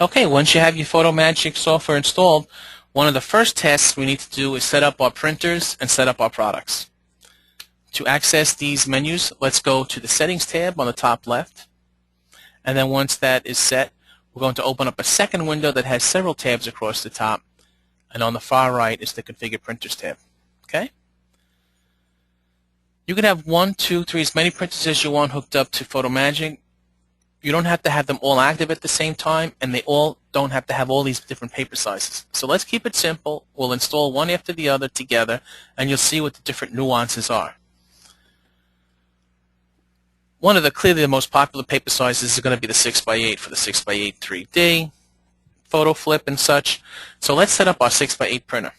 Okay, once you have your PhotoMagic software installed, one of the first tasks we need to do is set up our printers and set up our products. To access these menus, let's go to the Settings tab on the top left. And then once that is set, we're going to open up a second window that has several tabs across the top. And on the far right is the Configure Printers tab. Okay? You can have 1, 2, 3, as many printers as you want hooked up to PhotoMagic. You don't have to have them all active at the same time, and they all don't have to have all these different paper sizes. So let's keep it simple. We'll install one after the other together, and you'll see what the different nuances are. One of the clearly the most popular paper sizes is going to be the 6x8 for the 6x8 3D, photo flip and such. So let's set up our 6x8 printer.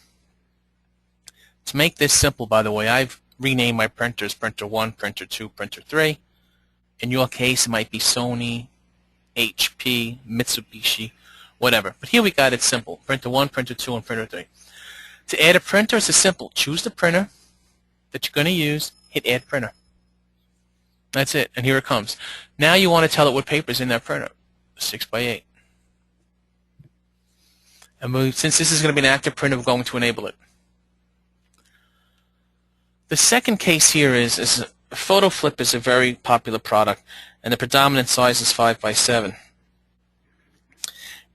To make this simple, by the way, I've renamed my printers Printer 1, Printer 2, Printer 3. In your case, it might be Sony, HP, Mitsubishi, whatever. But here we got it simple. Printer 1, Printer 2, and Printer 3. To add a printer, it's simple. Choose the printer that you're going to use, hit Add Printer. That's it, and here it comes. Now you want to tell it what paper is in that printer. 6x8. And since this is going to be an active printer, we're going to enable it. The second case here is Photo Flip is a very popular product, and the predominant size is 5x7.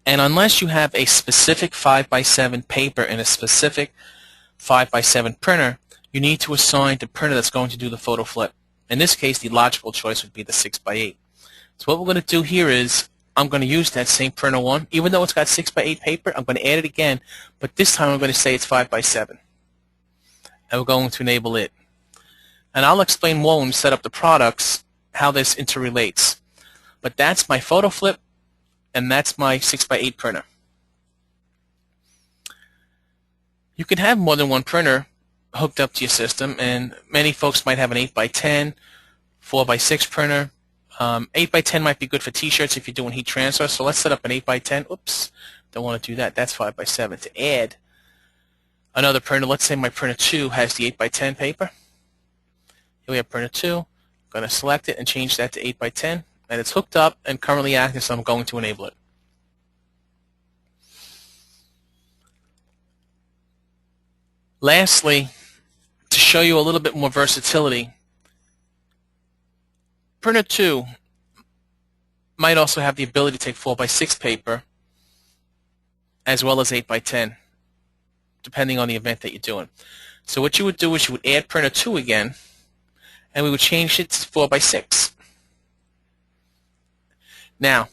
And unless you have a specific 5x7 paper and a specific 5x7 printer, you need to assign the printer that's going to do the photo flip. In this case, the logical choice would be the 6x8. So what we're going to do here is I'm going to use that same printer 1. Even though it's got 6x8 paper, I'm going to add it again, but this time I'm going to say it's 5x7. And we're going to enable it. And I'll explain more when we set up the products how this interrelates. But that's my photo flip, and that's my 6x8 printer. You can have more than one printer hooked up to your system, and many folks might have an 8x10, 4x6 printer. 8x10 might be good for t-shirts if you're doing heat transfer, so let's set up an 8x10. Oops, don't want to do that. That's 5x7. To add another printer, let's say my printer 2 has the 8x10 paper. Here we have printer 2. I'm going to select it and change that to 8x10, and it's hooked up and currently active, so I'm going to enable it. Lastly, to show you a little bit more versatility, printer 2 might also have the ability to take 4x6 paper as well as 8x10, depending on the event that you're doing. So what you would do is you would add printer 2 again, and we would change it to 4x6. Now,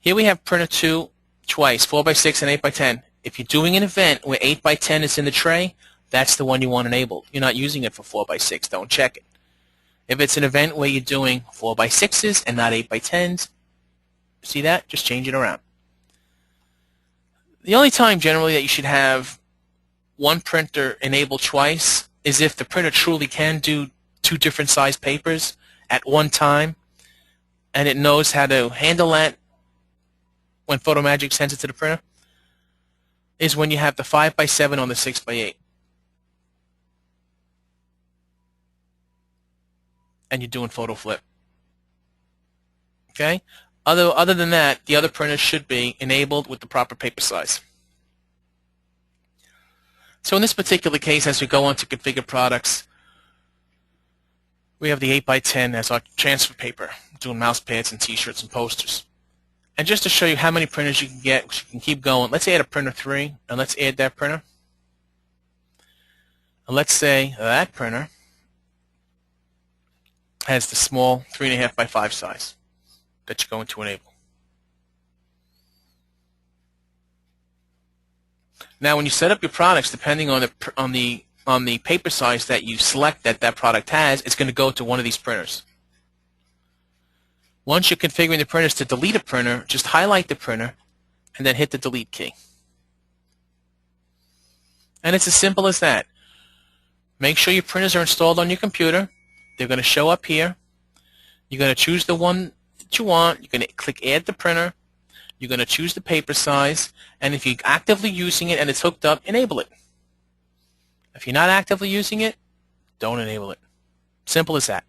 here we have printer 2 twice, 4x6 and 8x10. If you're doing an event where 8x10 is in the tray, that's the one you want enabled. You're not using it for 4x6. Don't check it. If it's an event where you're doing 4x6s and not 8x10s, see that? Just change it around. The only time generally that you should have one printer enabled twice is if the printer truly can do 2 different size papers at one time, and it knows how to handle that when PhotoMagic sends it to the printer, is when you have the 5x7 on the 6x8. And you're doing photo flip. Okay? Other than that, the other printers should be enabled with the proper paper size. So in this particular case, as we go on to configure products, we have the 8x10 as our transfer paper, doing mouse pads and t-shirts and posters. And just to show you how many printers you can get, you can keep going. Let's add a printer 3, and let's add that printer. And let's say that printer has the small 3.5x5 size that you're going to enable. Now, when you set up your products, depending on the paper size that you select that product has, it's going to go to one of these printers. Once you're configuring the printers to delete a printer, just highlight the printer and then hit the delete key. And it's as simple as that. Make sure your printers are installed on your computer. They're going to show up here. You're going to choose the one that you want. You're going to click Add the Printer. You're going to choose the paper size. And if you're actively using it and it's hooked up, enable it. If you're not actively using it, don't enable it. Simple as that.